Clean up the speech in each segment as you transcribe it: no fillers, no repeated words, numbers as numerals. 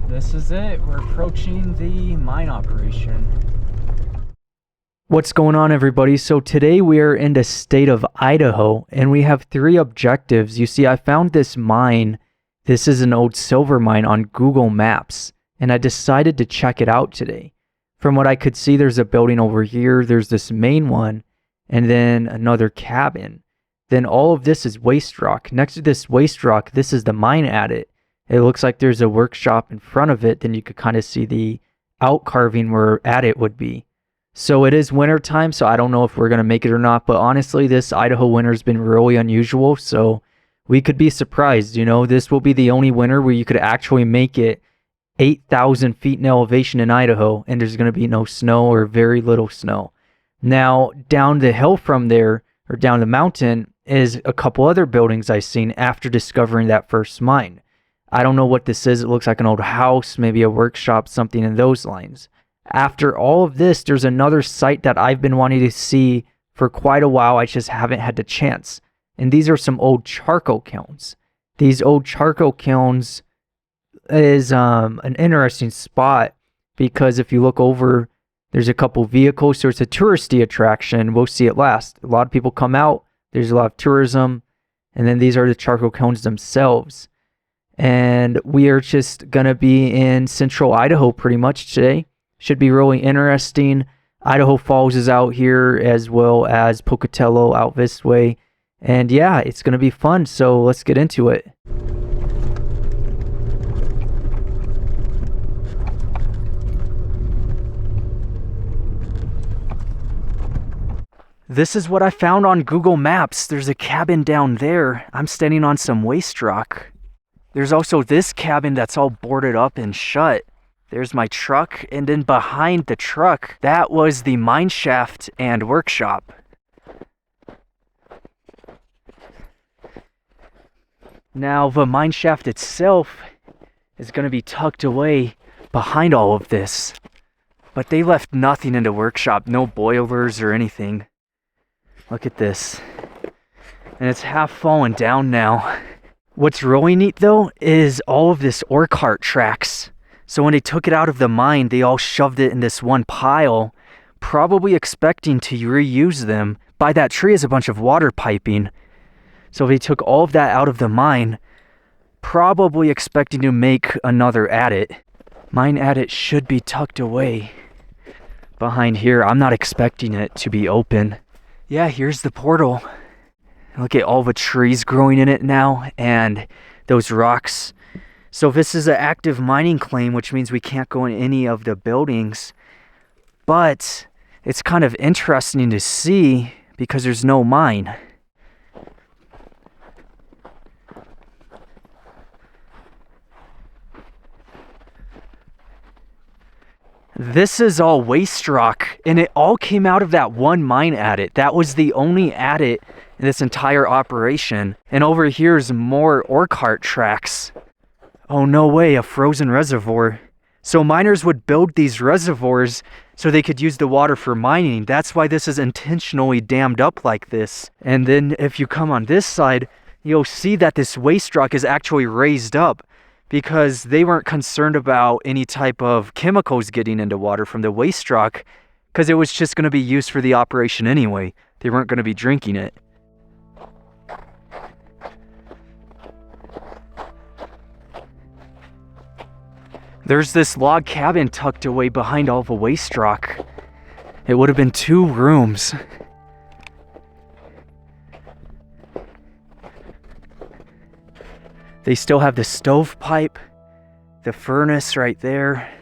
This is it. We're approaching the mine operation. What's going on, everybody? So today we are in the state of Idaho and we have 3 objectives. You see, I found this mine. This is an old silver mine on Google Maps, and I decided to check it out today. From what I could see, there's a building over here. There's this main one and then another cabin. Then all of this is waste rock. Next to this waste rock, this is the mine adit. It looks like there's a workshop in front of it. Then you could kind of see the out carving where adit would be. So it is winter time, so I don't know if we're going to make it or not. But honestly, this Idaho winter has been really unusual. So we could be surprised. You know, this will be the only winter where you could actually make it 8,000 feet in elevation in Idaho. And there's going to be no snow or very little snow. Now, down the hill from there, or down the mountain, is a couple other buildings I've seen after discovering that first mine. I don't know what this is. It looks like an old house, maybe a workshop, something in those lines. After all of this, there's another site that I've been wanting to see for quite a while. I just haven't had the chance. And these are some old charcoal kilns. These old charcoal kilns is an interesting spot because if you look over, there's a couple vehicles, so it's a touristy attraction. We'll see it last. A lot of people come out. There's a lot of tourism. And then these are the charcoal kilns themselves. And we are just going to be in central Idaho pretty much today. Should be really interesting. Idaho Falls is out here as well as Pocatello out this way. And yeah, it's going to be fun. So let's get into it. This is what I found on Google Maps. There's a cabin down there. I'm standing on some waste rock. There's also this cabin that's all boarded up and shut. There's my truck, and then behind the truck, that was the mine shaft and workshop. Now, the mine shaft itself is going to be tucked away behind all of this. But they left nothing in the workshop, no boilers or anything. Look at this. And it's half fallen down now. What's really neat though is all of this ore cart tracks. So when they took it out of the mine, they all shoved it in this one pile, probably expecting to reuse them. By that tree is a bunch of water piping. So they took all of that out of the mine, probably expecting to make another adit. Mine adit should be tucked away behind here. I'm not expecting it to be open. Yeah, here's the portal. Look at all the trees growing in it now and those rocks. So this is an active mining claim, which means we can't go in any of the buildings. But it's kind of interesting to see because there's no mine. This is all waste rock, and it all came out of that one mine adit. That was the only adit in this entire operation. And over here is more ore cart tracks. Oh, no way, a frozen reservoir. So miners would build these reservoirs so they could use the water for mining. That's why this is intentionally dammed up like this. And then if you come on this side, you'll see that this waste rock is actually raised up, because they weren't concerned about any type of chemicals getting into water from the waste rock, because it was just going to be used for the operation anyway. They weren't going to be drinking it. There's this log cabin tucked away behind all the waste rock. It would have been 2 rooms. They still have the stovepipe, the furnace right there.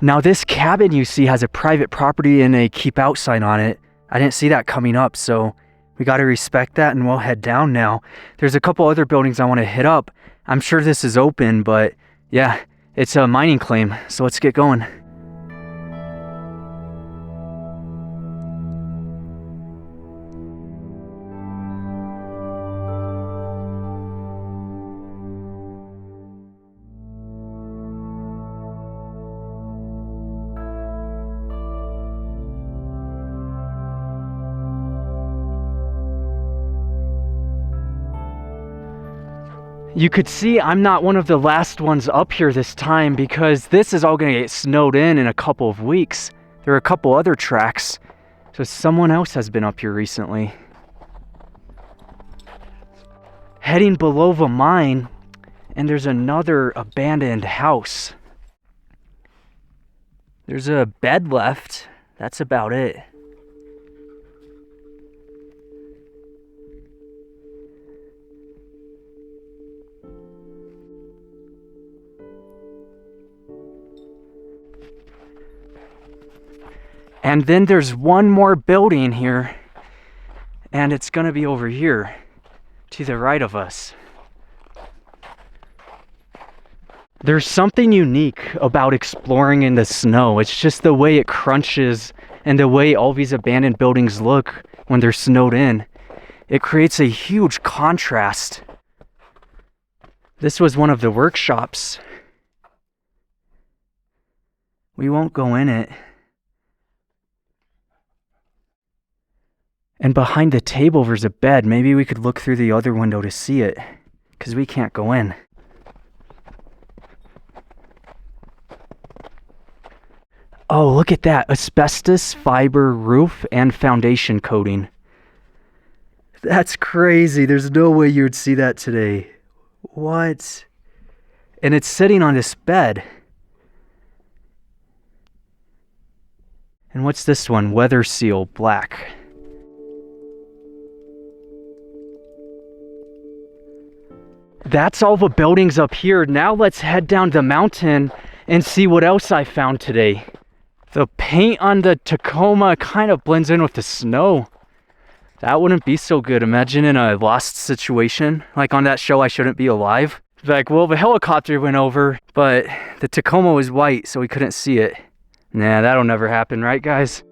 Now this cabin you see has a private property and a keep out sign on it. I didn't see that coming up, so we got to respect that and we'll head down now. There's a couple other buildings I want to hit up. I'm sure this is open, but yeah, it's a mining claim, so let's get going. You could see I'm not one of the last ones up here this time because this is all gonna get snowed in a couple of weeks. There are a couple other tracks, so someone else has been up here recently. Heading below the mine, and there's another abandoned house. There's a bed left. That's about it. And then there's one more building here, and it's gonna be over here to the right of us. There's something unique about exploring in the snow. It's just the way it crunches and the way all these abandoned buildings look when they're snowed in. It creates a huge contrast. This was one of the workshops. We won't go in it. And behind the table there's a bed. Maybe we could look through the other window to see it, because we can't go in. Oh, look at that. Asbestos fiber roof and foundation coating. That's crazy. There's no way you would see that today. What? And it's sitting on this bed. And what's this one? Weather seal black. That's all the buildings up here. Now let's head down the mountain and see what else I found today. The paint on the Tacoma kind of blends in with the snow. That wouldn't be so good. Imagine in a lost situation, like on that show I Shouldn't Be Alive. Like, well, the helicopter went over, but the Tacoma was white, so we couldn't see it. Nah, that'll never happen, right, guys?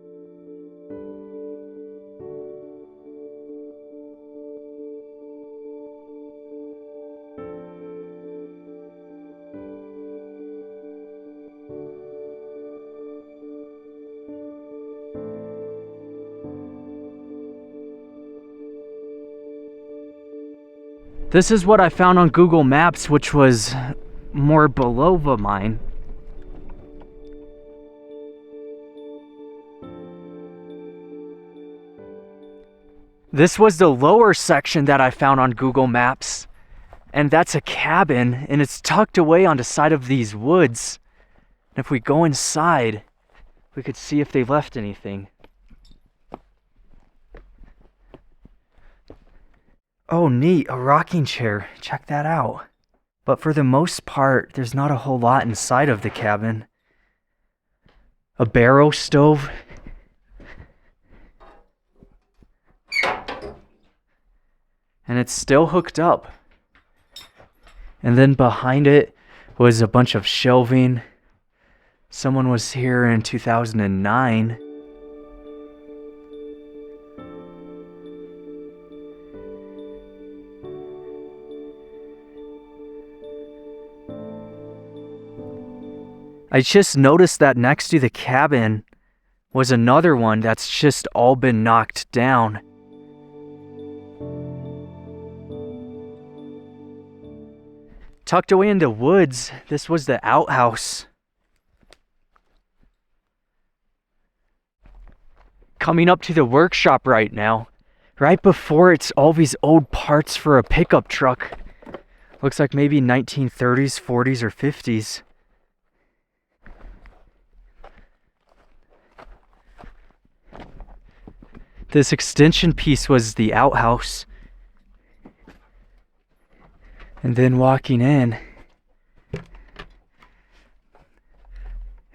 This is what I found on Google Maps, which was more below the mine. This was the lower section that I found on Google Maps, and that's a cabin, and it's tucked away on the side of these woods. And if we go inside, we could see if they left anything. Oh, neat, a rocking chair. Check that out. But for the most part, there's not a whole lot inside of the cabin. A barrel stove. And it's still hooked up. And then behind it was a bunch of shelving. Someone was here in 2009. I just noticed that next to the cabin was another one that's just all been knocked down. Tucked away in the woods, this was the outhouse. Coming up to the workshop right now. Right before it's all these old parts for a pickup truck. Looks like maybe 1930s, 40s, or 50s. This extension piece was the outhouse. And then walking in,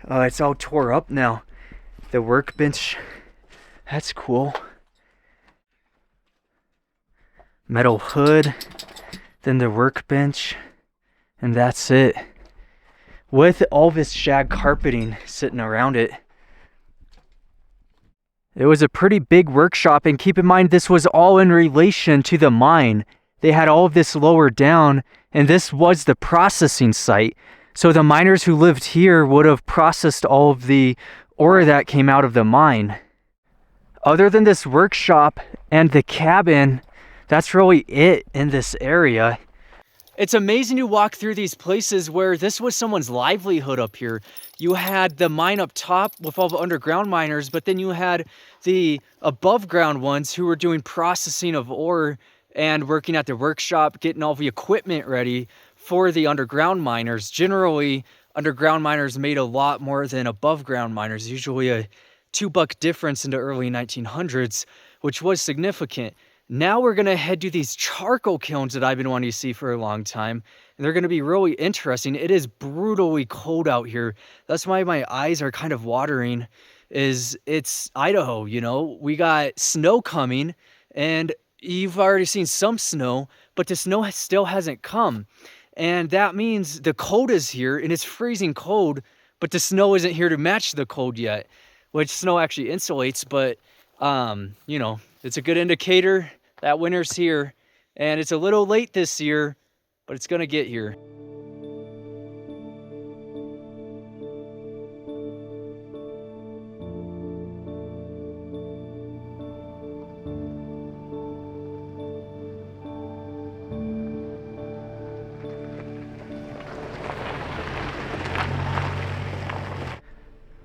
oh, it's all tore up now. The workbench, that's cool. Metal hood, then the workbench, and that's it. With all this shag carpeting sitting around it. It was a pretty big workshop, and keep in mind this was all in relation to the mine. They had all of this lower down, and this was the processing site. So the miners who lived here would have processed all of the ore that came out of the mine. Other than this workshop and the cabin, that's really it in this area. It's amazing to walk through these places where this was someone's livelihood up here. You had the mine up top with all the underground miners, but then you had the above ground ones who were doing processing of ore and working at the workshop, getting all the equipment ready for the underground miners. Generally, underground miners made a lot more than above ground miners, usually a $2 difference in the early 1900s, which was significant. Now we're gonna head to these charcoal kilns that I've been wanting to see for a long time. And they're gonna be really interesting. It is brutally cold out here. That's why my eyes are kind of watering. It's Idaho, you know? We got snow coming, and you've already seen some snow, but the snow still hasn't come. And that means the cold is here, and it's freezing cold, but the snow isn't here to match the cold yet, which snow actually insulates, but you know, it's a good indicator that winter's here, and it's a little late this year, but it's gonna get here.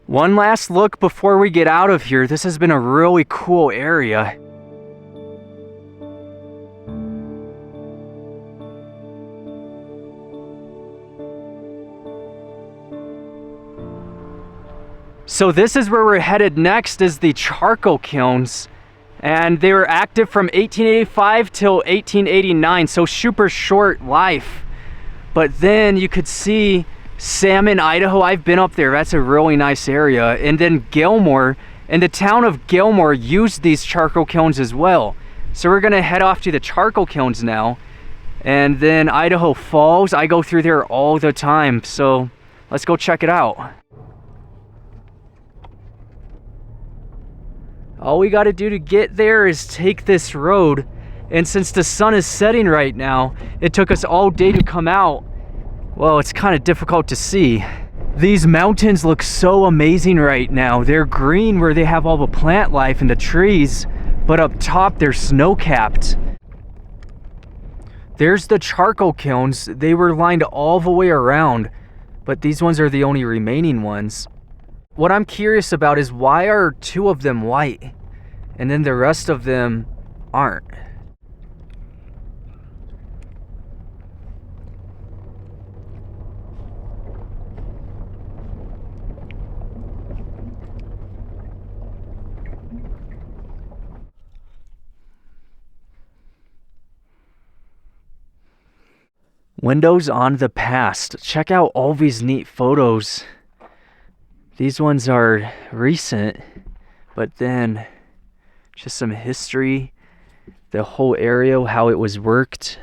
One last look before we get out of here. This has been a really cool area. So this is where we're headed next, is the charcoal kilns. And they were active from 1885 till 1889, so super short life. But then you could see Salmon, Idaho. I've been up there. That's a really nice area. And then Gilmore, and the town of Gilmore used these charcoal kilns as well. So we're gonna head off to the charcoal kilns now. And then Idaho Falls, I go through there all the time. So let's go check it out. All we gotta do to get there is take this road. And since the sun is setting right now, it took us all day to come out. Well, it's kind of difficult to see. These mountains look so amazing right now. They're green where they have all the plant life and the trees, but up top they're snow-capped. There's the charcoal kilns. They were lined all the way around, but these ones are the only remaining ones. What I'm curious about is why are 2 of them white and then the rest of them aren't? Windows on the past. Check out all these neat photos. These ones are recent, but then just some history, the whole area, how it was worked.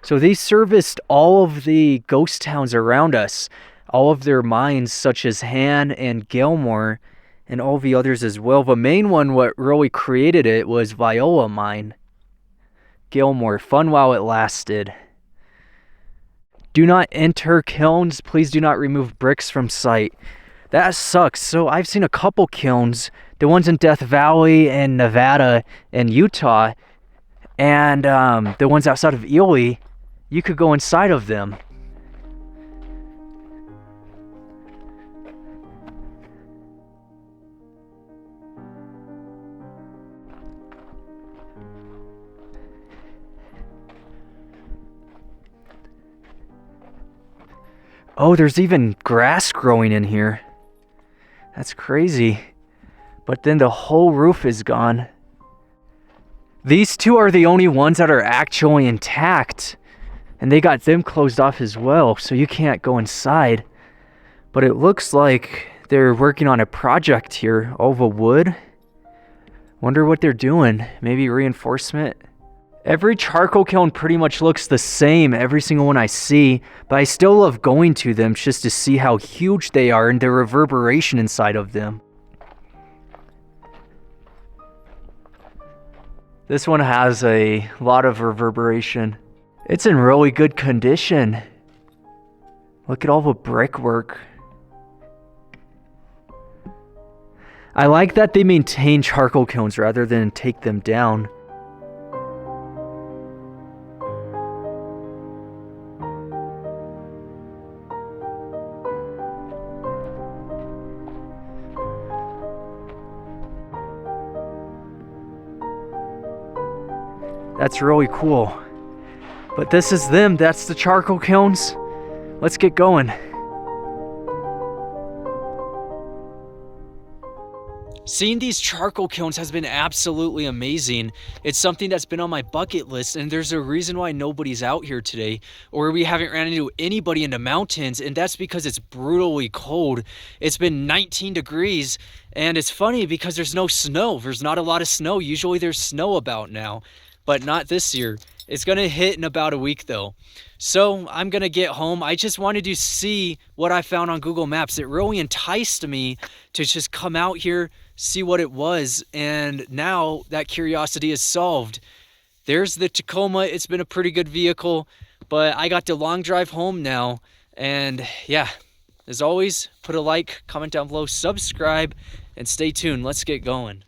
So these serviced all of the ghost towns around us, all of their mines such as Han and Gilmore, and all the others as well. The main one, what really created it, was Viola Mine. Gilmore, fun while it lasted. Do not enter kilns. Please do not remove bricks from site. That sucks. So I've seen a couple kilns, the ones in Death Valley and Nevada and Utah, and the ones outside of Ely, you could go inside of them. Oh, there's even grass growing in here. That's crazy. But then the whole roof is gone. These 2 are the only ones that are actually intact. And they got them closed off as well, so you can't go inside. But it looks like they're working on a project here. All the wood. Wonder what they're doing. Maybe reinforcement. Every charcoal kiln pretty much looks the same, every single one I see, but I still love going to them just to see how huge they are and the reverberation inside of them. This one has a lot of reverberation. It's in really good condition. Look at all the brickwork. I like that they maintain charcoal kilns rather than take them down. That's really cool. But this is them. That's the charcoal kilns. Let's get going. Seeing these charcoal kilns has been absolutely amazing. It's something that's been on my bucket list, and there's a reason why nobody's out here today, or we haven't ran into anybody in the mountains, and that's because it's brutally cold. It's been 19 degrees, and it's funny because there's no snow. There's not a lot of snow. Usually there's snow about now, but not this year. It's gonna hit in about a week though. So I'm gonna get home. I just wanted to see what I found on Google Maps. It really enticed me to just come out here, see what it was, and now that curiosity is solved. There's the Tacoma. It's been a pretty good vehicle, but I got the long drive home now. And yeah, as always, put a like, comment down below, subscribe, and stay tuned. Let's get going.